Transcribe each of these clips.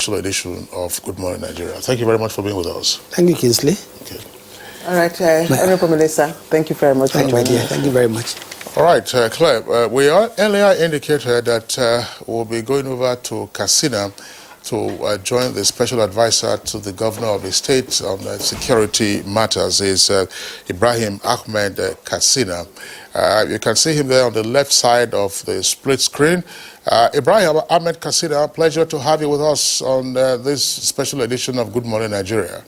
special edition of Good Morning Nigeria. Thank you very much for being with us. Thank you, Kingsley. Okay. All right, Honorable Minister, thank you very much for joining us. Thank you very much. All right, Claire, we earlier indicated that we'll be going over to Katsina to join the special advisor to the governor of the state on security matters is Ibrahim Ahmed Katsina. You can see him there on the left side of the split screen. Ibrahim Ahmed Katsina, pleasure to have you with us on this special edition of Good Morning Nigeria.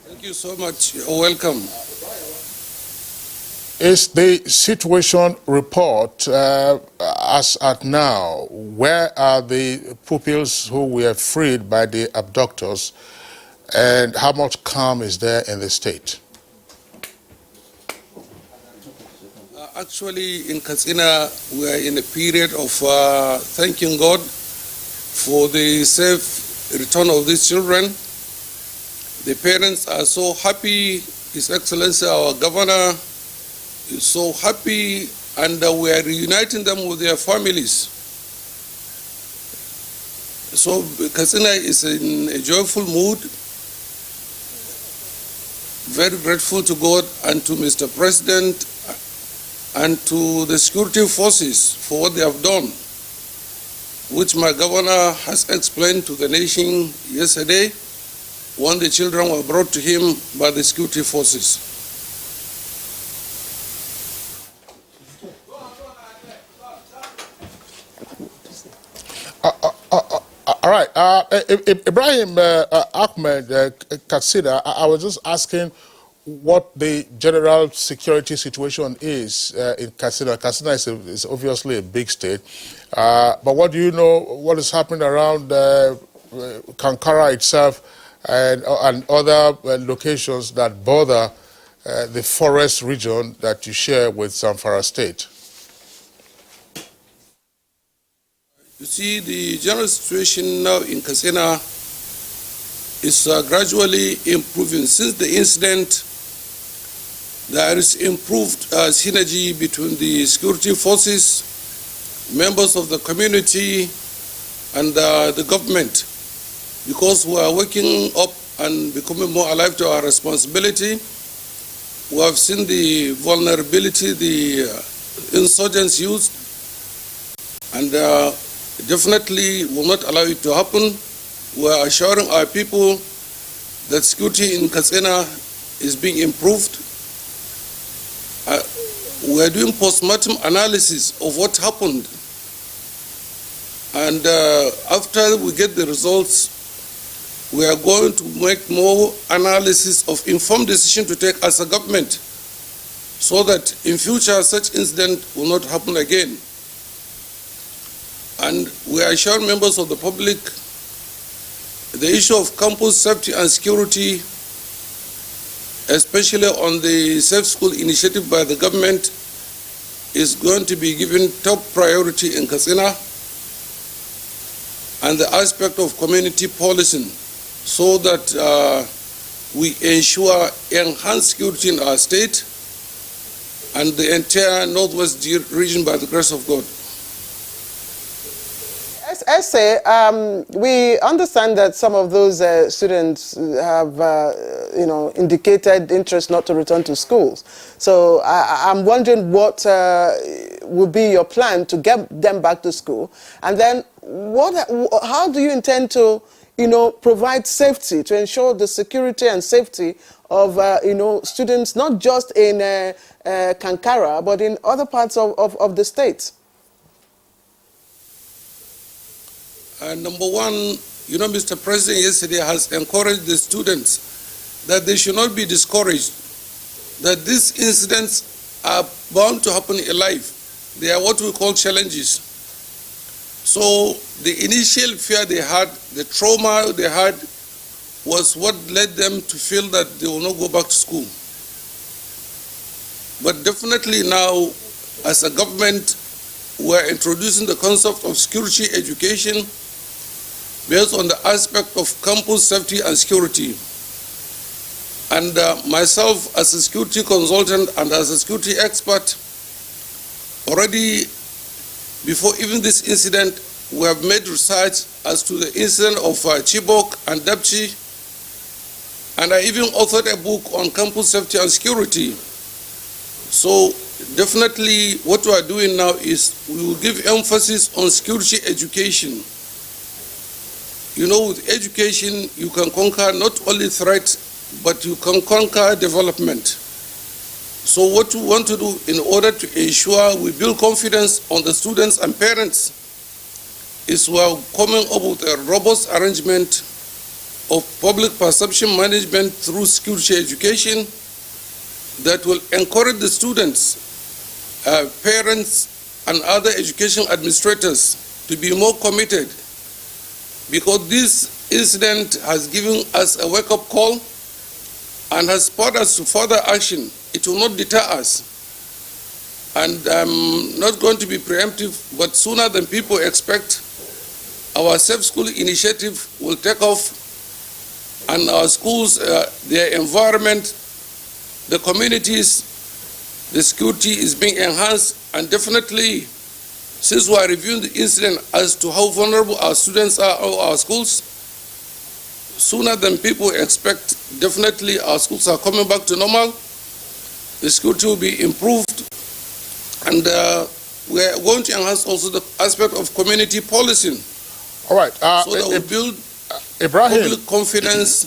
Thank you so much. You're welcome. Is the situation report as at now? Where are the pupils who were freed by the abductors, and how much calm is there in the state? Actually, in Katsina, we are in a period of thanking God for the safe return of these children. The parents are so happy. His Excellency, our governor, is so happy, and we are reuniting them with their families. So Katsina is in a joyful mood, very grateful to God and to Mr. President and to the security forces for what they have done, which my governor has explained to the nation yesterday when the children were brought to him by the security forces. All right, Ibrahim Ahmed Katsina, I was just asking what the general security situation is in Katsina. Katsina is obviously a big state, but what do you know, what is happening around Kankara itself and other locations that border the forest region that you share with Zamfara State? You see, the general situation now in Katsina is gradually improving. Since the incident, there is improved synergy between the security forces, members of the community, and the government, because we are waking up and becoming more alive to our responsibility. We have seen the vulnerability the insurgents used, and definitely will not allow it to happen. We are assuring our people that security in Katsina is being improved. We are doing post-mortem analysis of what happened. And after we get the results, we are going to make more analysis of informed decision to take as a government so that in future such incident will not happen again. And we assure members of the public the issue of campus safety and security, especially on the Safe School initiative by the government, is going to be given top priority in Katsina, and the aspect of community policing, so that we ensure enhanced security in our state and the entire Northwest region by the grace of God. Essay, we understand that some of those students have, indicated interest not to return to schools. So I'm wondering what would be your plan to get them back to school, and then how do you intend to, provide safety to ensure the security and safety of, students not just in Kankara but in other parts of the state? Number one, Mr. President yesterday has encouraged the students that they should not be discouraged, that these incidents are bound to happen in life. They are what we call challenges. So the initial fear they had, the trauma they had, was what led them to feel that they will not go back to school. But definitely now, as a government, we are introducing the concept of security education based on the aspect of campus safety and security. And myself, as a security consultant and as a security expert, already before even this incident, we have made research as to the incident of Chibok and Dapchi, and I even authored a book on campus safety and security. So definitely what we are doing now is we will give emphasis on security education. You know, with education, you can conquer not only threats, but you can conquer development. So what we want to do in order to ensure we build confidence on the students and parents is we are coming up with a robust arrangement of public perception management through security education that will encourage the students, parents, and other education administrators to be more committed, because this incident has given us a wake-up call and has spurred us to further action. It will not deter us. And I'm not going to be preemptive, but sooner than people expect, our Safe School initiative will take off, and our schools, their environment, the communities, the security is being enhanced, and definitely, since we are reviewing the incident as to how vulnerable our students are or our schools, sooner than people expect, definitely our schools are coming back to normal, the security will be improved, and we are going to enhance also the aspect of community policing. All right. So that we build public confidence.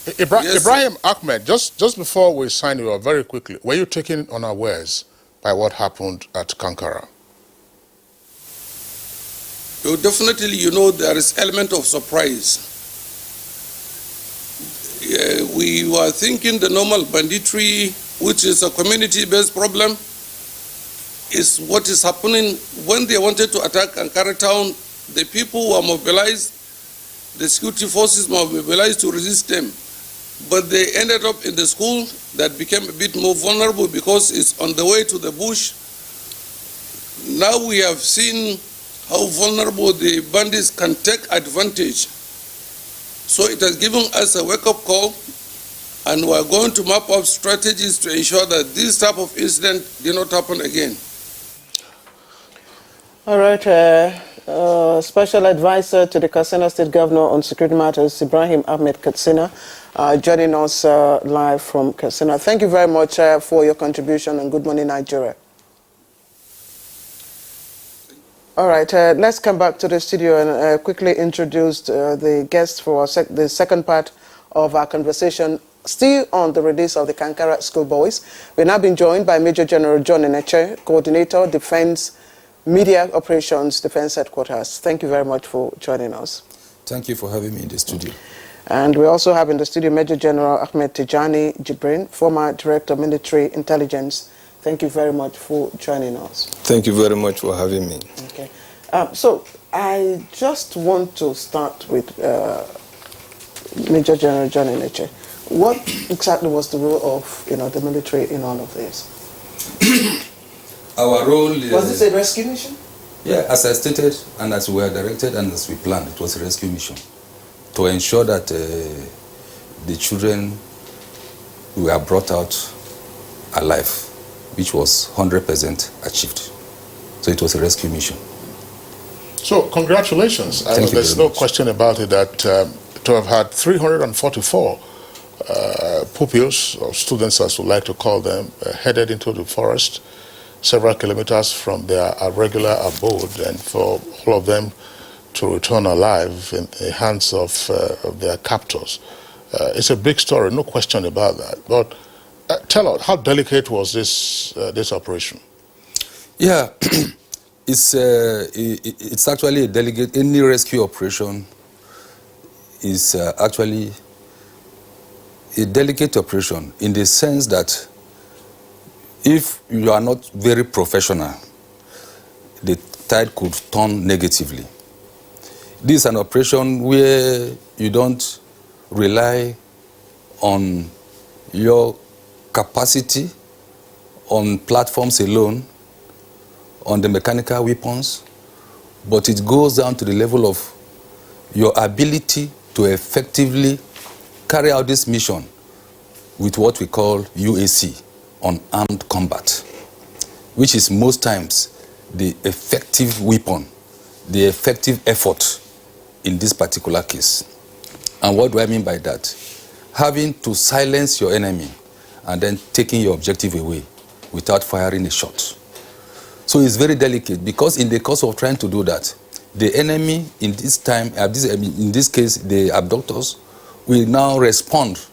Yes, Ibrahim Ahmed, just before we sign you off, very quickly, were you taken unawares by what happened at Kankara? Definitely, you know, there is element of surprise. We were thinking the normal banditry, which is a community-based problem, is what is happening. When they wanted to attack Ankara town, the people were mobilized, the security forces were mobilized to resist them. But they ended up in the school that became a bit more vulnerable because it's on the way to the bush. Now we have seen how vulnerable the bandits can take advantage. So it has given us a wake-up call, and we are going to map up strategies to ensure that this type of incident did not happen again. All right. Special Advisor to the Katsina State Governor on Security Matters, Ibrahim Ahmed Katsina, joining us live from Katsina. Thank you very much for your contribution, and good morning, Nigeria. All right, let's come back to the studio and quickly introduce the guests for the second part of our conversation, still on the release of the Kankara schoolboys. We've now been joined by Major General John Eneche, Coordinator, Defense Media Operations, Defense Headquarters. Thank you very much for joining us. Thank you for having me in the studio. And we also have in the studio Major General Ahmed Tijani Jibrin, former Director of Military Intelligence. Thank you very much for joining us. Thank you very much for having me. Okay. So I just want to start with Major General John Eneche. What exactly was the role of the military in all of this? Our role is... Was this a rescue mission? Yeah, as I stated, and as we were directed and as we planned, it was a rescue mission to ensure that the children were brought out alive, which was 100% achieved. So it was a rescue mission. So congratulations. There's no question about it that to have had 344 pupils, or students as we like to call them, headed into the forest several kilometers from their regular abode, and for all of them to return alive in the hands of their captors. It's a big story, no question about that. But tell us, how delicate was this operation? Yeah, it's actually a delicate. Any rescue operation is actually a delicate operation in the sense that if you are not very professional, the tide could turn negatively. This is an operation where you don't rely on your capacity on platforms alone, on the mechanical weapons, but it goes down to the level of your ability to effectively carry out this mission with what we call UAC, unarmed combat, which is most times the effective weapon the effective effort in this particular case. And what do I mean by that? Having to silence your enemy and then taking your objective away without firing a shot. So it's very delicate, because in the course of trying to do that, the enemy in this time, in this case, the abductors, will now respond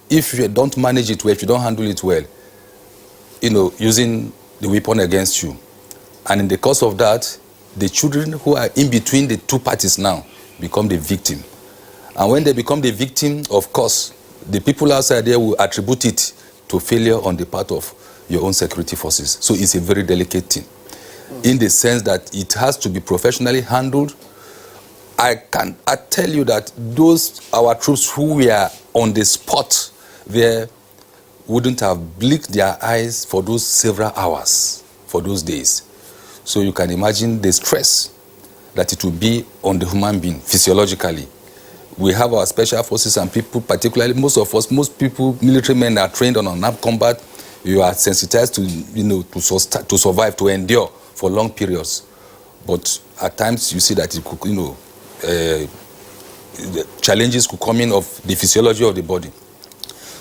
if you don't manage it well, if you don't handle it well, using the weapon against you. And in the course of that, the children who are in between the two parties now become the victim. And when they become the victim, of course, the people outside there will attribute it to failure on the part of your own security forces. So it's a very delicate thing, in the sense that it has to be professionally handled. I tell you that our troops who were on the spot there wouldn't have blinked their eyes for those several hours, for those days. So you can imagine the stress that it will be on the human being physiologically. We have our special forces and people, particularly most people, military men, are trained on unarmed combat. You are sensitized to to survive, to endure for long periods. But at times you see that it could, the challenges could come in of the physiology of the body.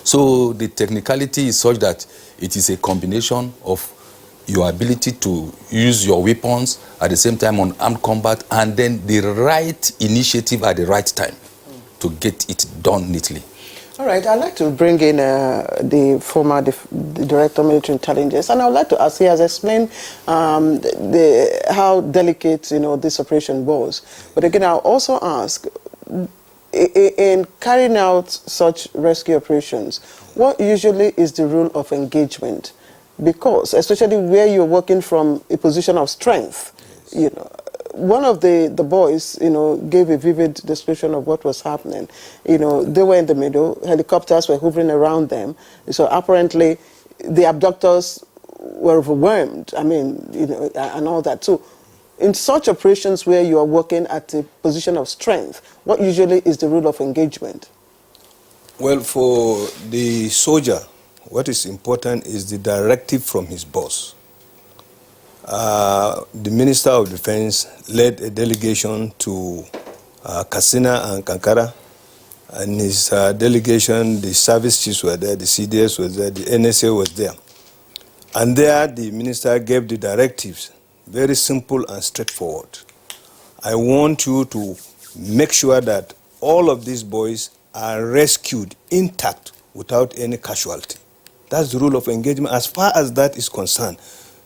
So the technicality is such that it is a combination of your ability to use your weapons at the same time on armed combat, and then the right initiative at the right time to get it done neatly. All right, I'd like to bring in the former the Director of Military Intelligence, and I would like to ask, he has explained how delicate this operation was. But again, I'll also ask, in carrying out such rescue operations, what usually is the rule of engagement? Because, especially where you're working from a position of strength, one of the boys, gave a vivid description of what was happening. They were in the middle, helicopters were hovering around them. So apparently, the abductors were overwhelmed, and all that. So in such operations where you are working at a position of strength, what usually is the rule of engagement? Well, for the soldier, what is important is the directive from his boss. The Minister of Defense led a delegation to Katsina and Kankara. And his delegation, the service chiefs were there, the CDS was there, the NSA was there. And there, the minister gave the directives, very simple and straightforward. I want you to make sure that all of these boys are rescued intact without any casualty. That's the rule of engagement. As far as that is concerned,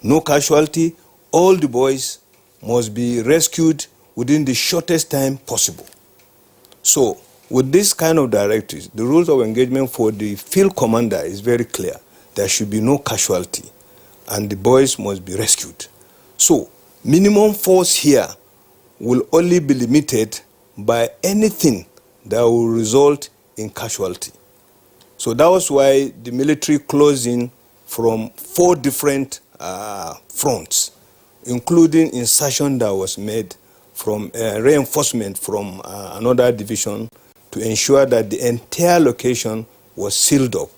no casualty, all the boys must be rescued within the shortest time possible. So, with this kind of directives, the rules of engagement for the field commander is very clear. There should be no casualty, and the boys must be rescued. So, minimum force here will only be limited by anything that will result in casualty. So that was why the military closed in from 4 different fronts, including insertion that was made from reinforcement from another division to ensure that the entire location was sealed up.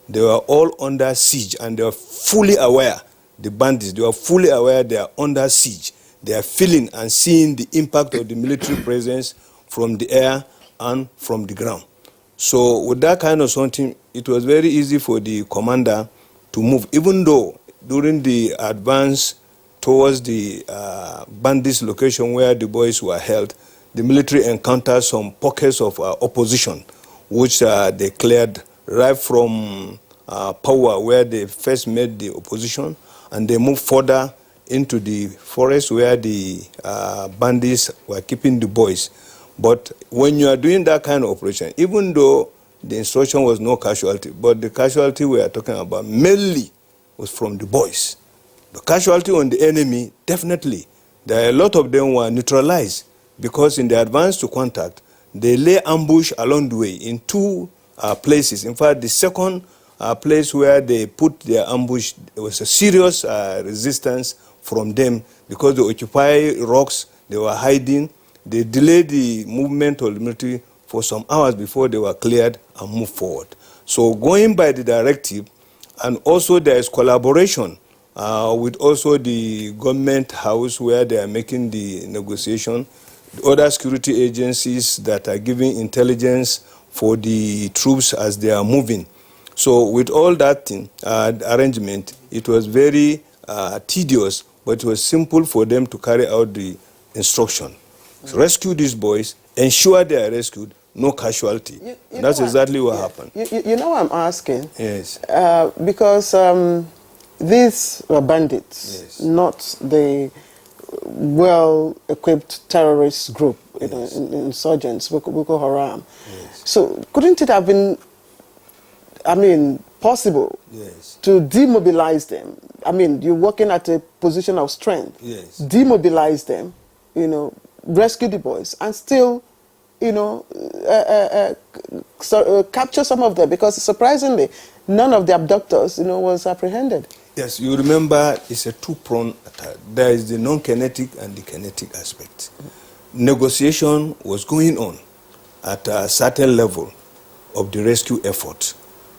They were all under siege, and they were fully aware, the bandits, they were fully aware they are under siege. They are feeling and seeing the impact of the military presence from the air and from the ground. So with that kind of something, it was very easy for the commander to move, even though during the advance towards the bandits location where the boys were held, the military encountered some pockets of opposition, which they cleared right from Power, where they first met the opposition, and they moved further into the forest where the bandits were keeping the boys. But when you are doing that kind of operation, even though the instruction was no casualty, but the casualty we are talking about mainly was from the boys. The casualty on the enemy, definitely, there are a lot of them were neutralized, because in the advance to contact, they lay ambush along the way in 2 places. In fact, the second place where they put their ambush, there was a serious resistance from them, because they occupy rocks, they were hiding. They delayed the movement of the military for some hours before they were cleared and moved forward. So going by the directive, and also there is collaboration with also the government house where they are making the negotiation, the other security agencies that are giving intelligence for the troops as they are moving. So with all that thing, arrangement, it was very tedious, but it was simple for them to carry out the instruction. So rescue these boys, ensure they are rescued, no casualty. That's exactly what happened. You know I'm asking? Yes. Because these were bandits, Yes. not the well-equipped terrorist group, you know, insurgents, Boko Haram. Yes. So couldn't it have been, I mean, possible Yes. to demobilize them? I mean, you're working at a position of strength. Yes. Demobilize them, you know, rescue the boys, and still, you know, capture some of them, because surprisingly, none of the abductors, you know, was apprehended. Yes, you remember it's a two-pronged attack. There is the non-kinetic and the kinetic aspect. Negotiation was going on at a certain level of the rescue effort.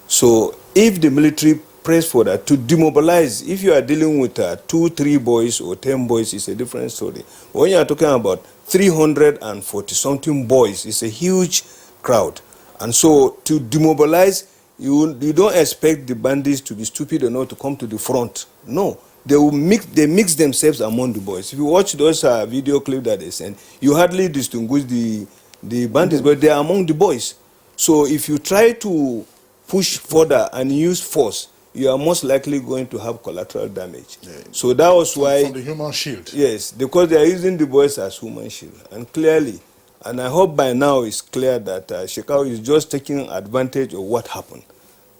So if the military pressed for that, to demobilize, if you are dealing with 2, 3 boys or 10 boys, it's a different story. When you are talking about 340-something boys, it's a huge crowd. And so to demobilize, you don't expect the bandits to be stupid enough to come to the front. No, they mix themselves among the boys. If you watch those video clips that they send, you hardly distinguish the bandits, but they are among the boys. So if you try to push further and use force, you are most likely going to have collateral damage. Yeah. So that was why... From the human shield. Yes, because they are using the boys as human shield. And clearly, and I hope by now it's clear that Shekau is just taking advantage of what happened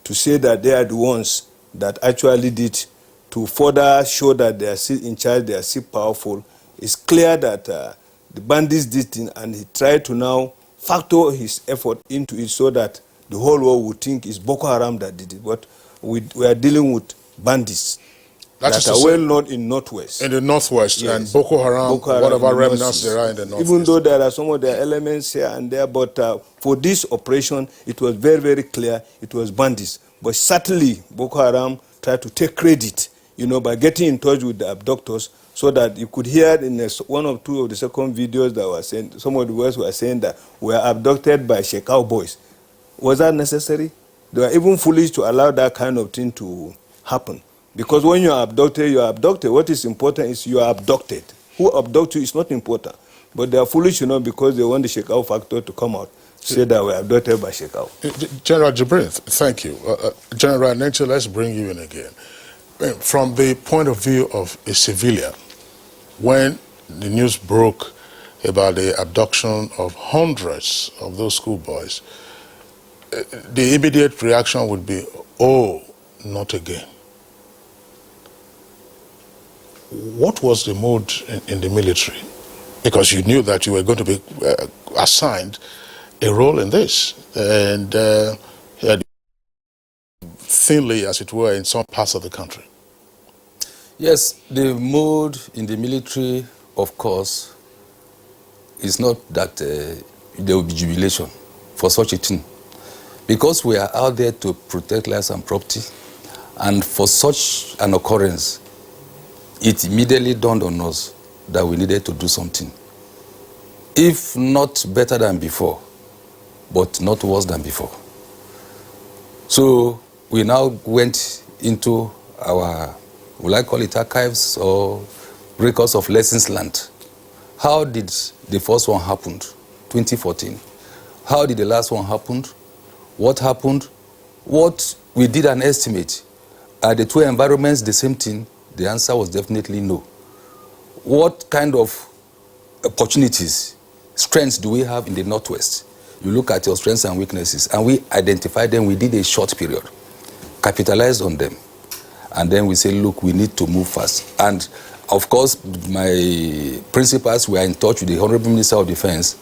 to say that they are the ones that actually did, to further show that they are still in charge, they are still powerful. It's clear that the bandits did it, and he tried to now factor his effort into it so that the whole world would think it's Boko Haram that did it. But we are dealing with bandits that are well known in Northwest. In the Northwest, yes. And Boko Haram, whatever remnants there are in the Northwest. Even though there are some of their elements here and there, but for this operation, it was very, very clear it was bandits. But certainly, Boko Haram tried to take credit, you know, by getting in touch with the abductors, so that you could hear in one or two of the second videos that were saying, some of the boys were saying that we were abducted by Shekau boys. Was that necessary? They were even foolish to allow that kind of thing to happen. Because when you are abducted, you are abducted. What is important is you are abducted. Who abducted you is not important. But they are foolish, you know, because they want the Shekau factor to come out, say that we are abducted by Shekau. General Jibril, thank you. General Nenche, let's bring you in again. From the point of view of a civilian, when the news broke about the abduction of hundreds of those schoolboys, the immediate reaction would be, oh, not again. What was the mood in the military? Because you knew that you were going to be assigned a role in this. And thinly, as it were, in some parts of the country. Yes, the mood in the military, of course, is not that there will be jubilation for such a thing. Because we are out there to protect lives and property, and for such an occurrence, it immediately dawned on us that we needed to do something. If not better than before, but not worse than before. So we now went into our, will I call it archives or records of lessons learned. How did the first one happen? 2014. How did the last one happen? What happened? What we did an estimate. Are the two environments the same thing? The answer was definitely no. What kind of opportunities, strengths do we have in the Northwest? You look at your strengths and weaknesses, and we identified them. We did a short period, capitalized on them, and then we say, look, we need to move fast. And of course, my principals were in touch with the Honorable Minister of Defense.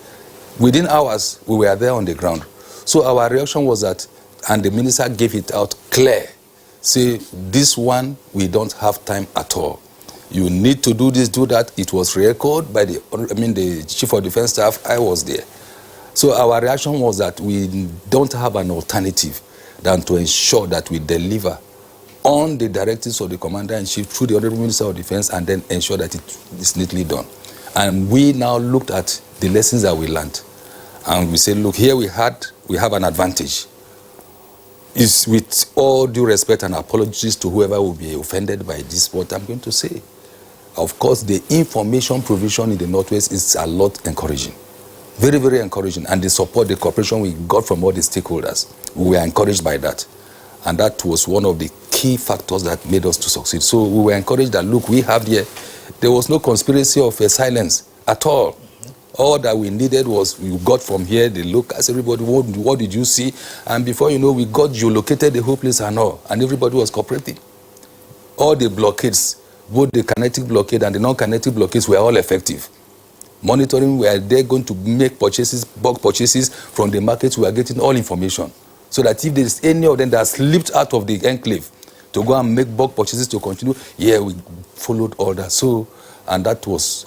Within hours, we were there on the ground. So our reaction was that, and the minister gave it out clear, say, this one, we don't have time at all. You need to do this, do that. It was recorded by the Chief of Defense Staff. I was there. So our reaction was that we don't have an alternative than to ensure that we deliver on the directives of the Commander-in-Chief through the Honorable Minister of Defense, and then ensure that it is neatly done. And we now looked at the lessons that we learned. And we said, look, here we have an advantage. Is with all due respect and apologies to whoever will be offended by this, what I'm going to say. Of course, the information provision in the Northwest is a lot encouraging. Very, very encouraging. And the support, the cooperation we got from all the stakeholders, we were encouraged by that. And that was one of the key factors that made us to succeed. So we were encouraged that, look, we have here, there was no conspiracy of silence at all. All that we needed was, we got from here, they look, as everybody, what did you see? And before you know, we got geolocated the whole place and all, and everybody was cooperating. All the blockades, both the kinetic blockade and the non-kinetic blockades, were all effective. Monitoring, we are there going to make purchases, bulk purchases from the markets, we are getting all information. So that if there is any of them that slipped out of the enclave to go and make bulk purchases to continue, yeah, we followed all that. So, and that was,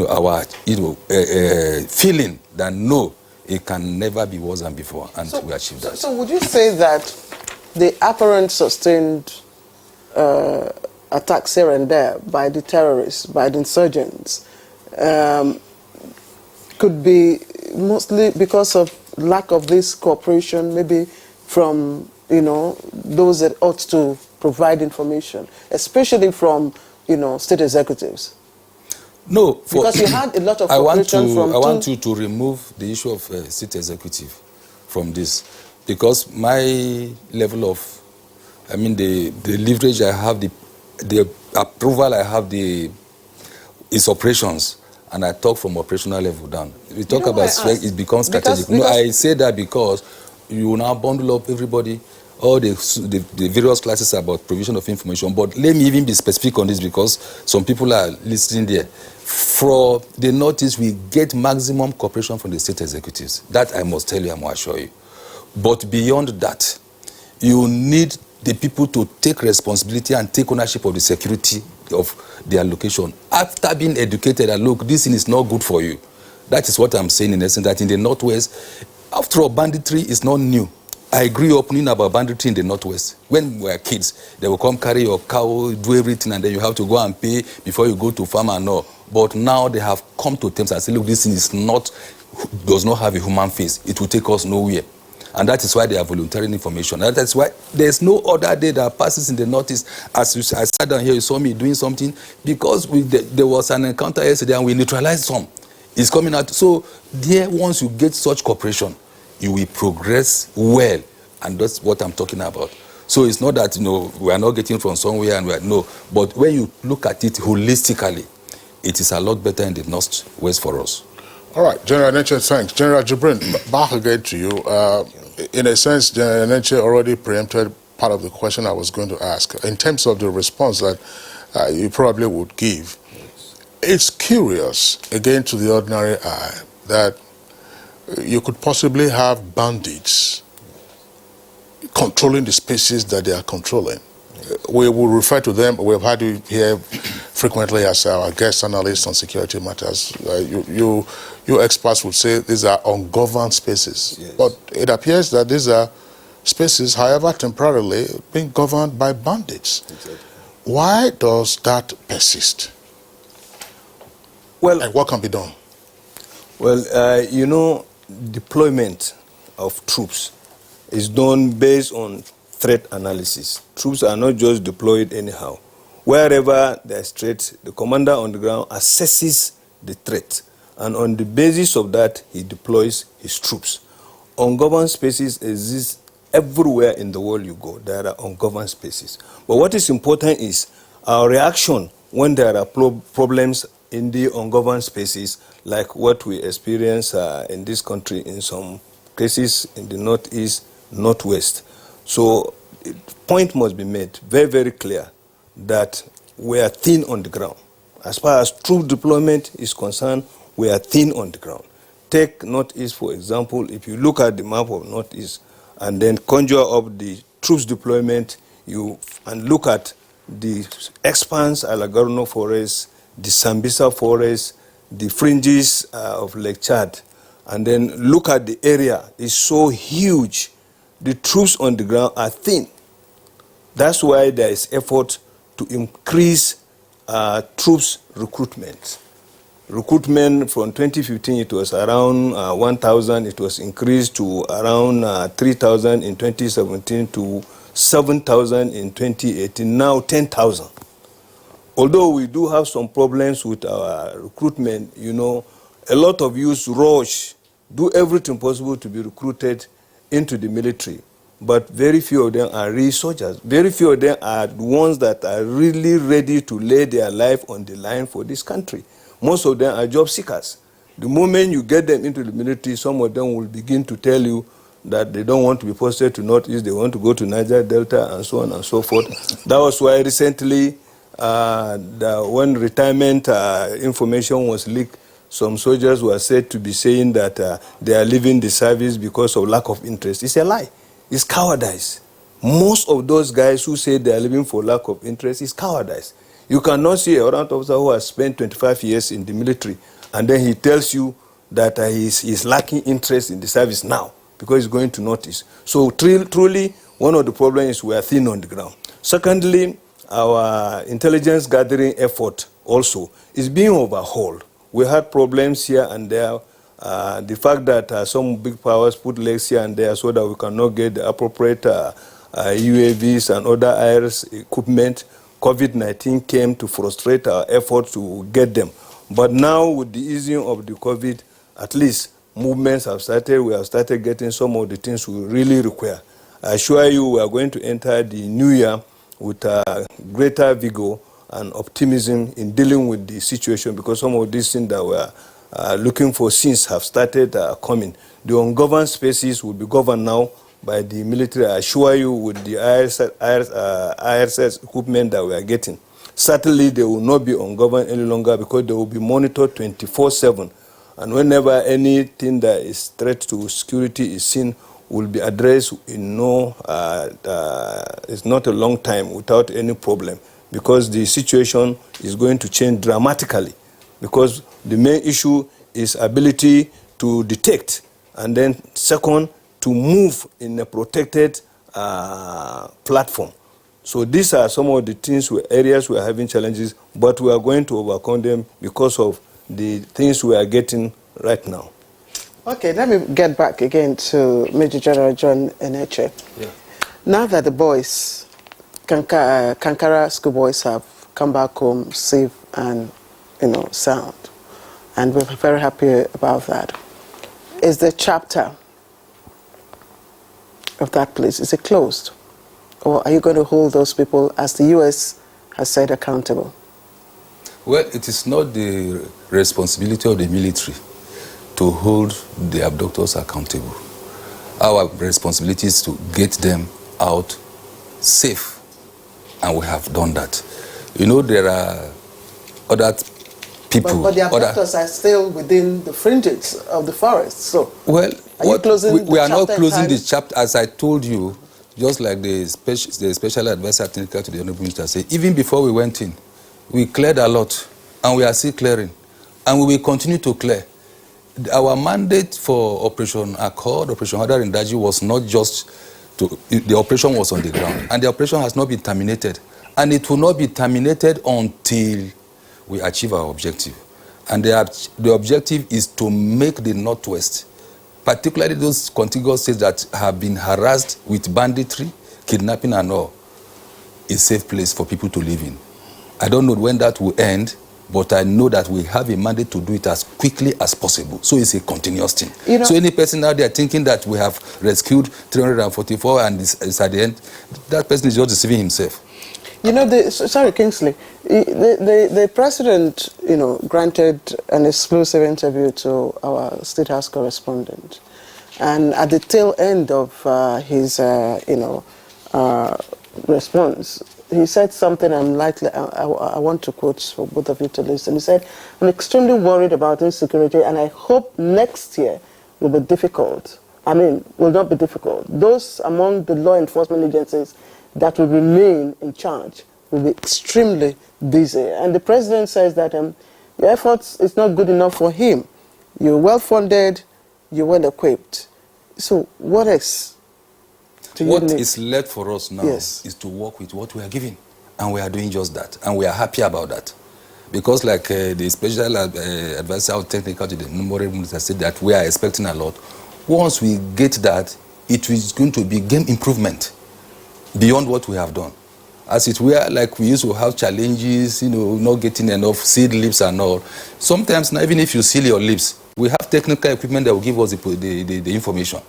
our, feeling that no, it can never be worse than before, and we achieved that. So would you say that the apparent sustained attacks here and there by the terrorists, by the insurgents, could be mostly because of lack of this cooperation, maybe from, those that ought to provide information, especially from, state executives? No, because you had a lot of cooperation I want you to remove the issue of state executive from this, because my level of, the leverage I have, the approval I have, is operations, and I talk from operational level down. We talk about strength, it becomes strategic. No, I say that because you now bundle up everybody, all the various classes about provision of information. But let me even be specific on this, because some people are listening there. For the Northeast, we get maximum cooperation from the state executives. That I must tell you, I must assure you. But beyond that, you need the people to take responsibility and take ownership of the security of their location. After being educated, and look, this thing is not good for you. That is what I'm saying in essence, that in the Northwest, after all, banditry is not new. I grew up knowing about banditry in the Northwest. When we were kids, they will come carry your cow, do everything, and then you have to go and pay before you go to farm and all. But now they have come to terms and say, look, this thing does not have a human face. It will take us nowhere. And that is why they are volunteering information. And that's why there's no other day that passes in the Northeast. I sat down here, you saw me doing something, because there was an encounter yesterday and we neutralized some. It's coming out. So there, once you get such cooperation, you will progress well. And that's what I'm talking about. So it's not that, we are not getting from somewhere and no. But when you look at it holistically, it is a lot better in the Northwest for us. All right, General Nenche, thanks. General Jibrin, back again to you. In a sense, General Nenche already preempted part of the question I was going to ask. In terms of the response that you probably would give, it's curious, again to the ordinary eye, that you could possibly have bandits controlling the spaces that they are controlling. We will refer to them, we've had you here frequently as our guest analyst on security matters. You experts would say these are ungoverned spaces. Yes. But it appears that these are spaces, however temporarily, being governed by bandits. Exactly. Why does that persist? Well, and what can be done? Well, deployment of troops is done based on threat analysis. Troops are not just deployed anyhow. Wherever there's threat, the commander on the ground assesses the threat, and on the basis of that, he deploys his troops. Ungoverned spaces exist everywhere in the world you go. There are ungoverned spaces. But what is important is our reaction when there are problems in the ungoverned spaces, like what we experience in this country in some cases in the Northeast, Northwest. So the point must be made very, very clear that we are thin on the ground. As far as troop deployment is concerned, we are thin on the ground. Take Northeast, for example. If you look at the map of Northeast and then conjure up the troops deployment, and look at the expanse Alagarno Forest, the Sambisa Forest, the fringes of Lake Chad, and then look at the area. It's so huge. The troops on the ground are thin. That's why there is effort to increase troops recruitment. Recruitment from 2015, it was around 1,000. It was increased to around 3,000 in 2017 to 7,000 in 2018, now 10,000. Although we do have some problems with our recruitment, you know, a lot of youths rush, do everything possible to be recruited into the military. But very few of them are real soldiers. Very few of them are the ones that are really ready to lay their life on the line for this country. Most of them are job seekers. The moment you get them into the military, some of them will begin to tell you that they don't want to be posted to Northeast, they want to go to Niger Delta, and so on and so forth. That was why recently, when retirement information was leaked, some soldiers were said to be saying that they are leaving the service because of lack of interest. It's a lie. It's cowardice. Most of those guys who say they are leaving for lack of interest is cowardice. You cannot see a warrant officer who has spent 25 years in the military and then he tells you that he's lacking interest in the service now because he's going to notice. So truly, one of the problems is we are thin on the ground. Secondly, our intelligence gathering effort also is being overhauled. We had problems here and there. The fact that some big powers put legs here and there so that we cannot get the appropriate UAVs and other IRS equipment. COVID-19 came to frustrate our efforts to get them. But now with the easing of the COVID, at least movements have started. We have started getting some of the things we really require. I assure you we are going to enter the new year with greater vigor and optimism in dealing with the situation because some of these things that we are looking for since have started coming. The ungoverned spaces will be governed now by the military. I assure you with the IRS equipment that we are getting. Certainly they will not be ungoverned any longer because they will be monitored 24/7. And whenever anything that is threat to security is seen, will be addressed in it's not a long time without any problem because the situation is going to change dramatically because the main issue is ability to detect and then second, to move in a protected platform. So these are some of the things, areas we are having challenges, but we are going to overcome them because of the things we are getting right now. Okay, let me get back again to Major General John Eneche. Yeah. Now that the boys, Kankara schoolboys have come back home safe and, sound, and we're very happy about that. Is the chapter of that place, is it closed? Or are you going to hold those people, as the U.S. has said, accountable? Well, it is not the responsibility of the military to hold the abductors accountable. Our responsibility is to get them out safe, and we have done that. You know, there are other people... But the abductors are still within the fringes of the forest, so... Well, we are not closing the chapter, as I told you, just like the special advisor technical to the Honorable Minister said, even before we went in, we cleared a lot, and we are still clearing, and we will continue to clear. Our mandate for Operation Accord, Operation Hadar in Daji was not just the operation was on the ground, and the operation has not been terminated, and it will not be terminated until we achieve our objective. And the objective is to make the Northwest, particularly those contiguous states that have been harassed with banditry, kidnapping and all, a safe place for people to live in. I don't know when that will end, but I know that we have a mandate to do it as quickly as possible. So it's a continuous thing. So any person out there thinking that we have rescued 344 and it's at the end, that person is just deceiving himself. Sorry, Kingsley, the president, granted an exclusive interview to our State House correspondent. And at the tail end of his, response, he said something I want to quote for both of you to listen. He said, "I'm extremely worried about insecurity and I hope next year will be difficult. Will not be difficult. Those among the law enforcement agencies that will remain in charge will be extremely busy." And the president says that your efforts is not good enough for him. You're well funded, you're well equipped. So what else? What unique. is left for us now Yes. is to work with what we are given. And we are doing just that. And we are happy about that. Because like the special advisor of technical to the Honorable Minister said that we are expecting a lot. Once we get that, it is going to be game improvement beyond what we have done. As it were, like we used to have challenges, not getting enough seed lips and all. Sometimes, now, even if you seal your lips, we have technical equipment that will give us the information.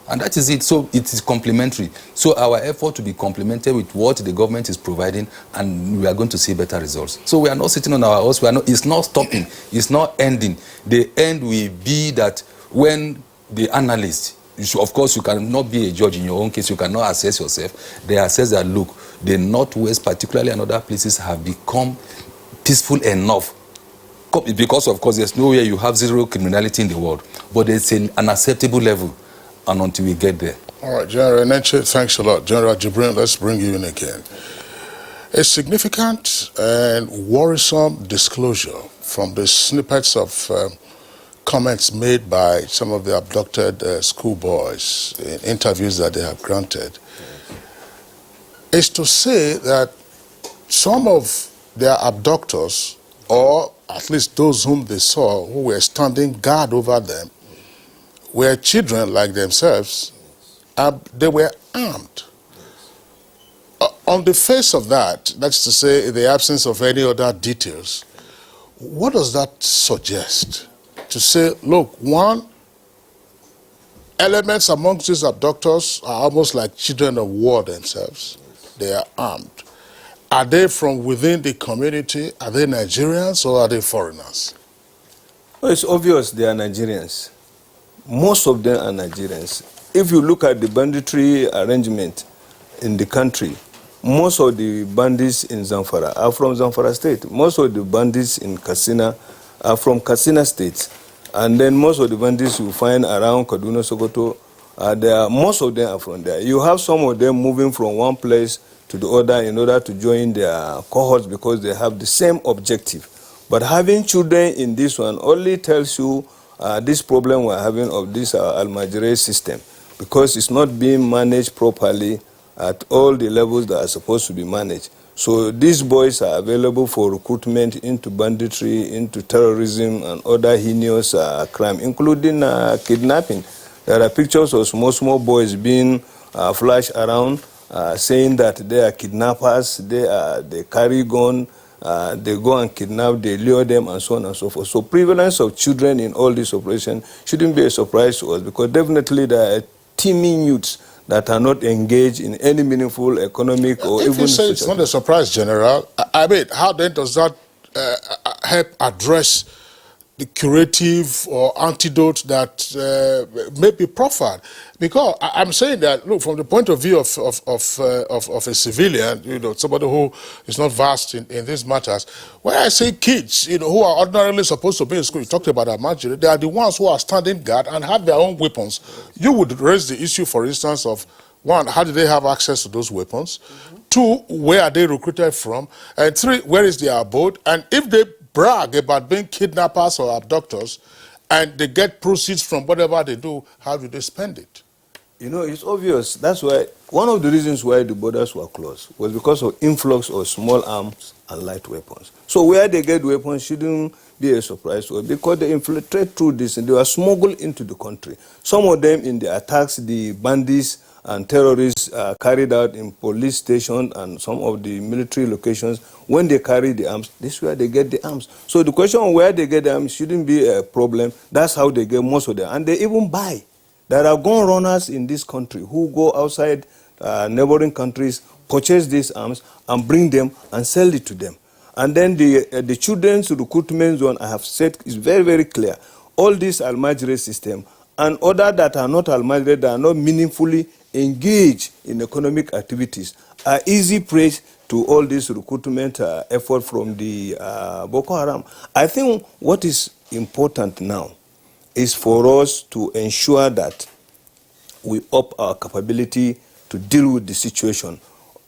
And that is it. So it is complementary. So our effort to be complemented with what the government is providing, and we are going to see better results. So we are not sitting on our horse. It's not stopping. It's not ending. The end will be that when the analyst, of course, you cannot be a judge in your own case. You cannot assess yourself. They assess that, look, the Northwest, particularly and other places, have become peaceful enough. Because, of course, there's nowhere you have zero criminality in the world. But it's an acceptable level. And until we get there. All right, General Enenche, thanks a lot. General Jibrin, let's bring you in again. A significant and worrisome disclosure from the snippets of comments made by some of the abducted schoolboys in interviews that they have granted is to say that some of their abductors, or at least those whom they saw who were standing guard over them, were children like themselves, and they were armed. On the face of that, that's to say, in the absence of any other details, what does that suggest? To say, look, one, elements amongst these abductors are almost like children of war themselves. They are armed. Are they from within the community? Are they Nigerians or are they foreigners? Well, it's obvious they are Nigerians. Most of them are Nigerians. If you look at the banditry arrangement in the country, most of the bandits in Zamfara are from Zamfara State. Most of the bandits in Katsina are from Katsina State. And then most of the bandits you find around Kaduna, Sokoto, most of them are from there. You have some of them moving from one place to the other in order to join their cohorts because they have the same objective. But having children in this one only tells you this problem we're having of this Almajiri system, because it's not being managed properly at all the levels that are supposed to be managed. So these boys are available for recruitment into banditry, into terrorism and other heinous crime, including kidnapping. There are pictures of small boys being flashed around saying that they are kidnappers, they carry gun, they go and kidnap, they lure them, and so on and so forth. So prevalence of children in all this operation shouldn't be a surprise to us, because definitely there are teeming youths that are not engaged in any meaningful economic or if even you say it's not a surprise, General, I mean, how then does that help address the curative or antidote that may be proffered? Because I'm saying that, look, from the point of view of a civilian, somebody who is not versed in these matters, when I say kids, who are ordinarily supposed to be in school, you talked about Almajiri, they are the ones who are standing guard and have their own weapons. You would raise the issue, for instance, of, one, how do they have access to those weapons? Mm-hmm. Two, where are they recruited from? And three, where is their abode? And if they brag about being kidnappers or abductors, and they get proceeds from whatever they do, how do they spend it? It's obvious. That's why one of the reasons why the borders were closed was because of influx of small arms and light weapons. So where they get weapons shouldn't be a surprise to us, because they infiltrate through this and they were smuggled into the country. Some of them in the attacks, the bandits and terrorists carried out in police stations and some of the military locations, when they carry the arms, this is where they get the arms. So the question of where they get the arms shouldn't be a problem. That's how they get most of them. And they even buy. There are gun runners in this country who go outside neighboring countries, purchase these arms and bring them and sell it to them. And then the children's recruitment zone, I have said, is very, very clear. All this Almajiri system and other that are not Almajiri, that are not meaningfully engaged in economic activities, are easy prey to all this recruitment effort from the Boko Haram. I think what is important now is for us to ensure that we up our capability to deal with the situation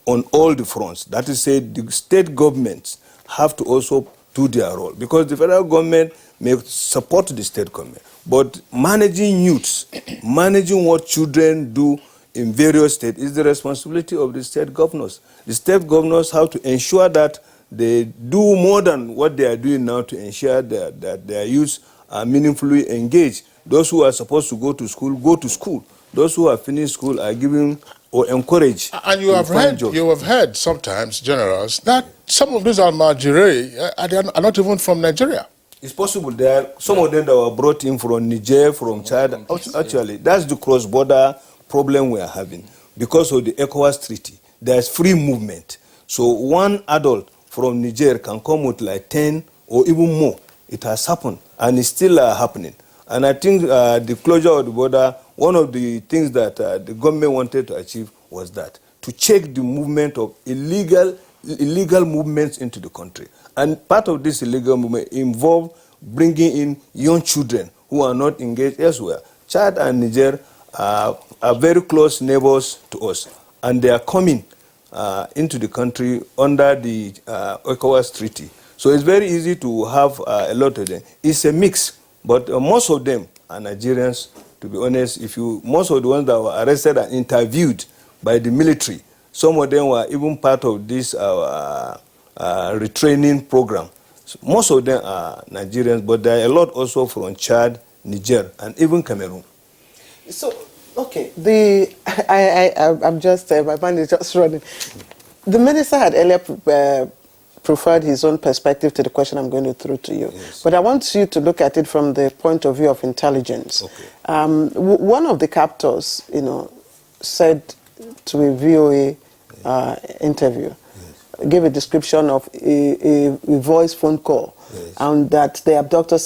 on all the fronts. That is, say, the state governments have to also do their role, because the federal government may support the state government, but managing youths, managing what children do in various states is the responsibility of the state governors. The state governors have to ensure that they do more than what they are doing now to ensure that their youth are meaningfully engaged. Those who are supposed to go to school, go to school. Those who have finished school are given or encouraged. And you have heard sometimes, generals, that some of these Almajiri are not even from Nigeria. It's possible. There are some of them that were brought in from Niger, from Chad. Actually, that's the cross-border problem we are having. Because of the ECOWAS treaty, there's free movement. So one adult from Niger can come with like 10 or even more. It has happened, and it's still happening. And I think the closure of the border, one of the things that the government wanted to achieve was that, to check the movement of illegal movements into the country. And part of this illegal movement involved bringing in young children who are not engaged elsewhere. Chad and Niger are very close neighbors to us, and they are coming into the country under the ECOWAS treaty. So it's very easy to have a lot of them. It's a mix, but most of them are Nigerians. To be honest, most of the ones that were arrested and interviewed by the military, some of them were even part of this retraining program. So most of them are Nigerians, but there are a lot also from Chad, Niger, and even Cameroon. So, okay, I'm just, my mind is just running. The minister had earlier preferred his own perspective to the question I'm going to throw to you. Yes. But I want you to look at it from the point of view of intelligence. Okay. One of the captors, said to a VOA interview, gave a description of a voice phone call, and that the abductor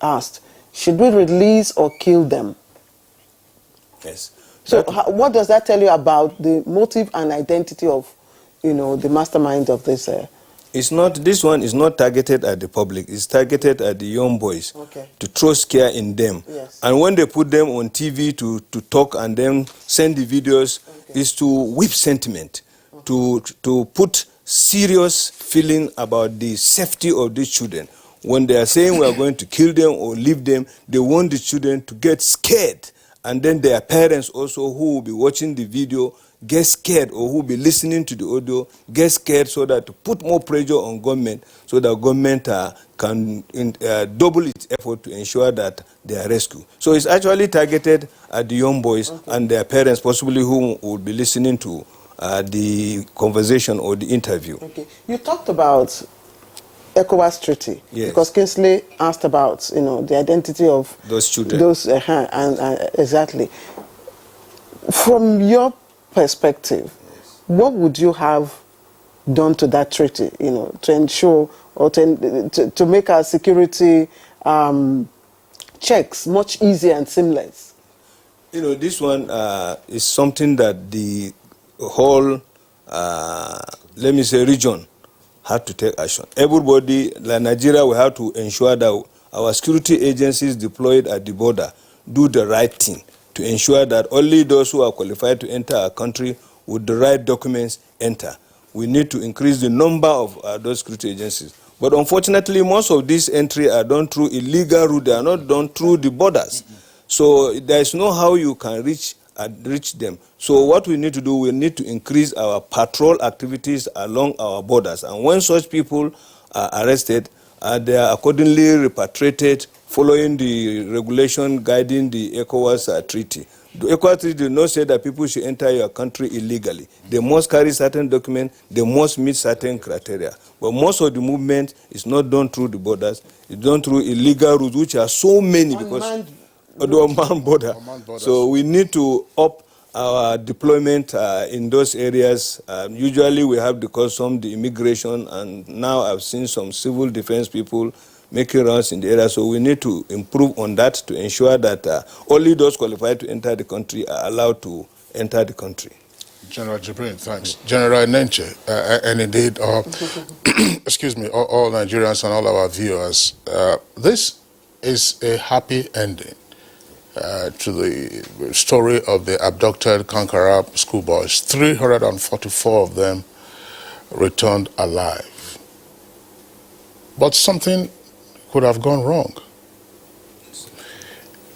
asked, should we release or kill them? Yes. So what does that tell you about the motive and identity of, the mastermind of this? This one is not targeted at the public. It's targeted at the young boys, to throw scare in them. Yes. And when they put them on TV to talk and then send the videos, is to whip sentiment, to put serious feeling about the safety of these children. When they are saying we are going to kill them or leave them, they want the children to get scared. And then their parents also, who will be watching the video, get scared, or who will be listening to the audio, get scared, so that to put more pressure on government, so that government can double its effort to ensure that they are rescued. So it's actually targeted at the young boys and their parents, possibly who will be listening to the conversation or the interview. Okay. You talked about ECOWAS treaty, because Kingsley asked about the identity of those children. Exactly. From your perspective, what would you have done to that treaty, to ensure or to make our security checks much easier and seamless? This one is something that the whole, let me say, region had to take action. Everybody, like Nigeria, we have to ensure that our security agencies deployed at the border do the right thing to ensure that only those who are qualified to enter our country with the right documents enter. We need to increase the number of those security agencies. But unfortunately, most of these entries are done through illegal route. They are not done through the borders. So there is no how you can reach them. So what we need to do, we need to increase our patrol activities along our borders. And when such people are arrested, they are accordingly repatriated following the regulation guiding the ECOWAS treaty. The ECOWAS treaty does not say that people should enter your country illegally. They must carry certain documents, they must meet certain criteria. But most of the movement is not done through the borders, it's done through illegal routes, which are so many because of the unmanned border. So we need to up our deployment in those areas. Usually we have the custom, the immigration, and now I've seen some civil defense people making rounds in the area. So we need to improve on that to ensure that only those qualified to enter the country are allowed to enter the country. General Jibril, thanks. General Nenche, and indeed, excuse me, all Nigerians and all our viewers, this is a happy ending to the story of the abducted Kankara schoolboys. 344 of them returned alive. But something could have gone wrong.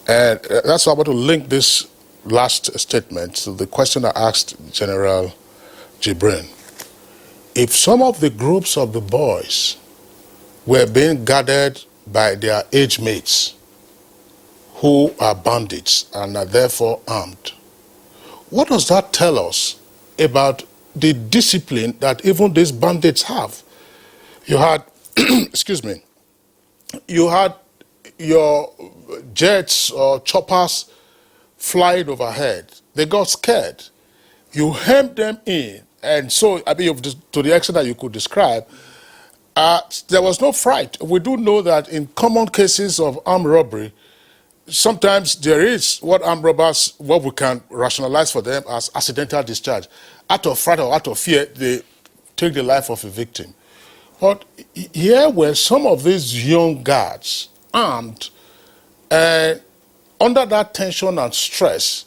And that's why I want to link this last statement, so the question I asked General Jibrin, if some of the groups of the boys were being guarded by their age mates who are bandits and are therefore armed, what does that tell us about the discipline that even these bandits have? You had, excuse me, you had your jets or choppers flying overhead. They got scared. You hemmed them in, and so, I mean, to the extent that you could describe, there was no fright. We do know that in common cases of armed robbery, sometimes there is what we can rationalize for them as accidental discharge. Out of fright or out of fear, they take the life of a victim. But here were some of these young guards armed, and under that tension and stress,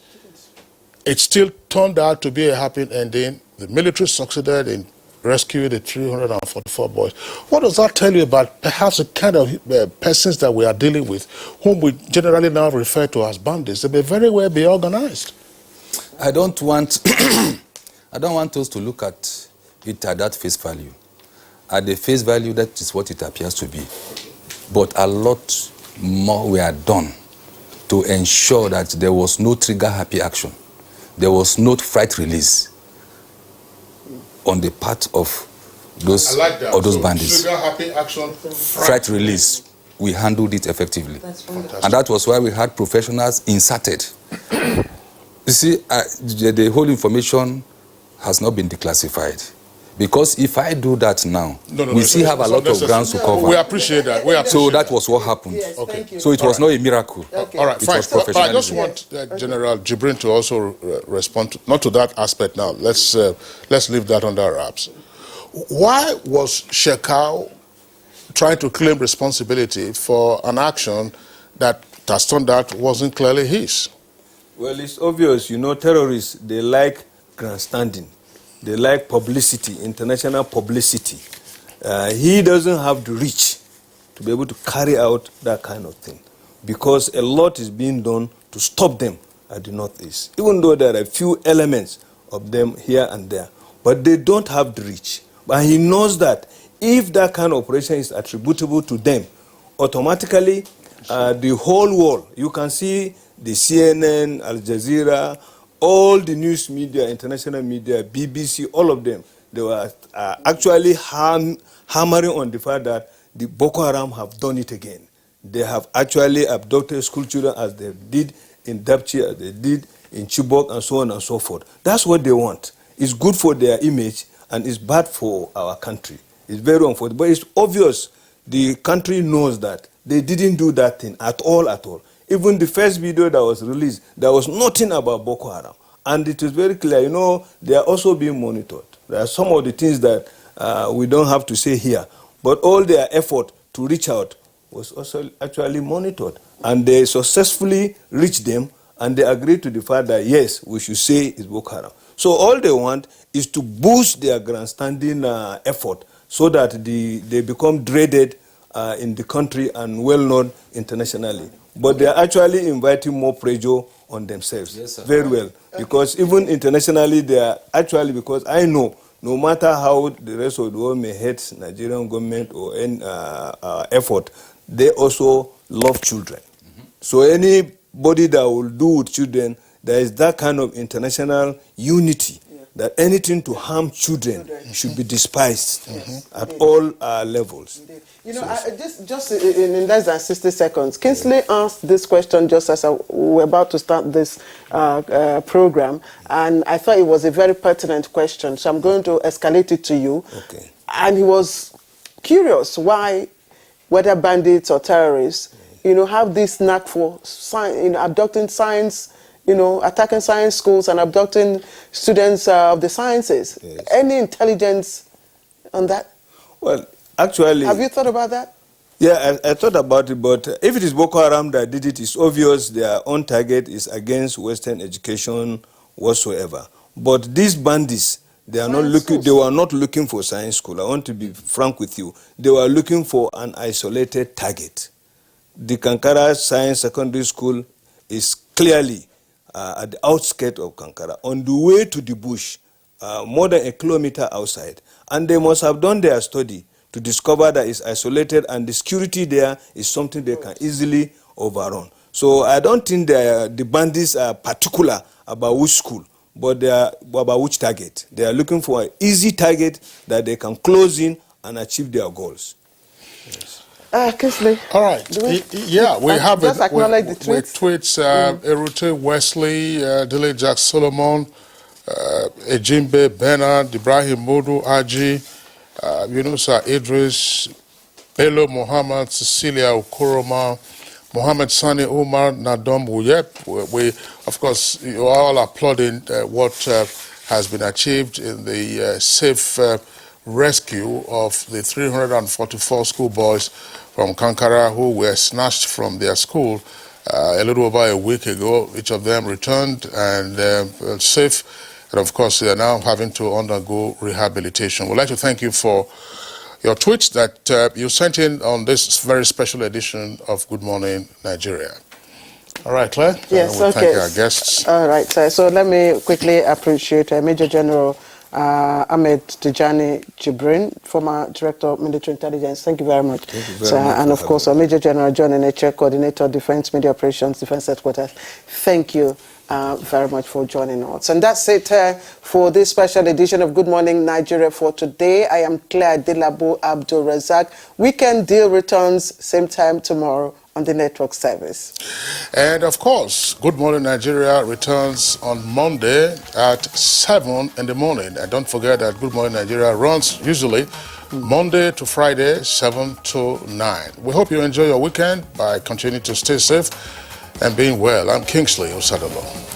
it still turned out to be a happy ending. The military succeeded in rescuing the 344 boys. What does that tell you about perhaps the kind of persons that we are dealing with, whom we generally now refer to as bandits? They may very well be organized. I don't want us to look at it at that face value. At the face value, that is what it appears to be. But a lot more were done to ensure that there was no trigger-happy action. There was no fright release on the part of those, bandits. Trigger-happy action, fright release, we handled it effectively. And that was why we had professionals inserted. You see, the whole information has not been declassified. Because if I do that now, we still have a lot of grounds to cover. We appreciate that. So that was what happened. Yes, okay. So it was not a miracle. Okay. All right, It fine. was But I just professionalism. want General Jibrin to also respond, not to that aspect now. Let's leave that under wraps. Why was Shekau trying to claim responsibility for an action that has turned out wasn't clearly his? Well, it's obvious, terrorists, they like grandstanding. They like publicity, international publicity. He doesn't have the reach to be able to carry out that kind of thing because a lot is being done to stop them at the Northeast, even though there are a few elements of them here and there. But they don't have the reach. But he knows that if that kind of operation is attributable to them, automatically the whole world, you can see the CNN, Al Jazeera, all the news media, international media, BBC, all of them, they were actually hammering on the fact that the Boko Haram have done it again. They have actually abducted school children as they did in Dapchi, as they did in Chibok, and so on and so forth. That's what they want. It's good for their image, and it's bad for our country. It's very unfortunate. But it's obvious the country knows that they didn't do that thing at all, at all. Even the first video that was released, there was nothing about Boko Haram. And it is very clear, they are also being monitored. There are some of the things that we don't have to say here. But all their effort to reach out was also actually monitored. And they successfully reached them, and they agreed to the fact that, yes, we should say it's Boko Haram. So all they want is to boost their grandstanding effort so that they become dreaded in the country and well-known internationally. But they are actually inviting more pressure on themselves. Yes, sir. Very well. Because even internationally, they are actually, because I know, no matter how the rest of the world may hate Nigerian government or any effort, they also love children. Mm-hmm. So anybody that will do with children, there is that kind of international unity. That anything to harm children should be despised at all levels. Just in less than 60 seconds, Kingsley asked this question just as we were about to start this program, and I thought it was a very pertinent question, so I'm going to escalate it to you. Okay. And he was curious why, whether bandits or terrorists, have this knack for abducting science, attacking science schools and abducting students of the sciences. Yes. Any intelligence on that? Well, actually... Have you thought about that? Yeah, I thought about it, but if it is Boko Haram that did it, it's obvious their own target is against Western education whatsoever. But these bandits, they were not looking for science school. I want to be frank with you. They were looking for an isolated target. The Kankara Science Secondary School is clearly at the outskirts of Kankara, on the way to the bush, more than a kilometer outside. And they must have done their study to discover that it's isolated and the security there is something they can easily overrun. So I don't think the bandits are particular about which school, but they are about which target. They are looking for an easy target that they can close in and achieve their goals. Yes. Kingsley. All right. We have just it. acknowledge the tweets. Erute Wesley, Dele Jack Solomon, Ejimbe Bernard, Ibrahim Modu Aji, Yunusa Idris, Bello Muhammad, Cecilia Okoroma, Mohammed Sani Umar, Nadom Wuyep. We, of course, you are all applauding what has been achieved in the safe rescue of the 344 schoolboys from Kankara who were snatched from their school a little over a week ago. Each of them returned and safe. And of course, they are now having to undergo rehabilitation. We'd like to thank you for your tweets that you sent in on this very special edition of Good Morning Nigeria. All right, Claire? Yes, we'll okay. Thank our guests. All right, so let me quickly appreciate Major General Ahmed Tijani Jibrin, former Director of Military Intelligence. Thank you very much. Thank you very much. And of course, Major General John Eneche, Coordinator, Defense Media Operations, Defense Headquarters. Thank you very much for joining us. And that's it for this special edition of Good Morning Nigeria for today. I am Claire Dilabo Abdul Razak. Weekend Deal returns same time tomorrow on the network service. And of course, Good Morning Nigeria returns on Monday at 7 in the morning. And don't forget that Good Morning Nigeria runs usually Monday to Friday, 7 to 9. We hope you enjoy your weekend by continuing to stay safe and being well. I'm Kingsley Osadolo.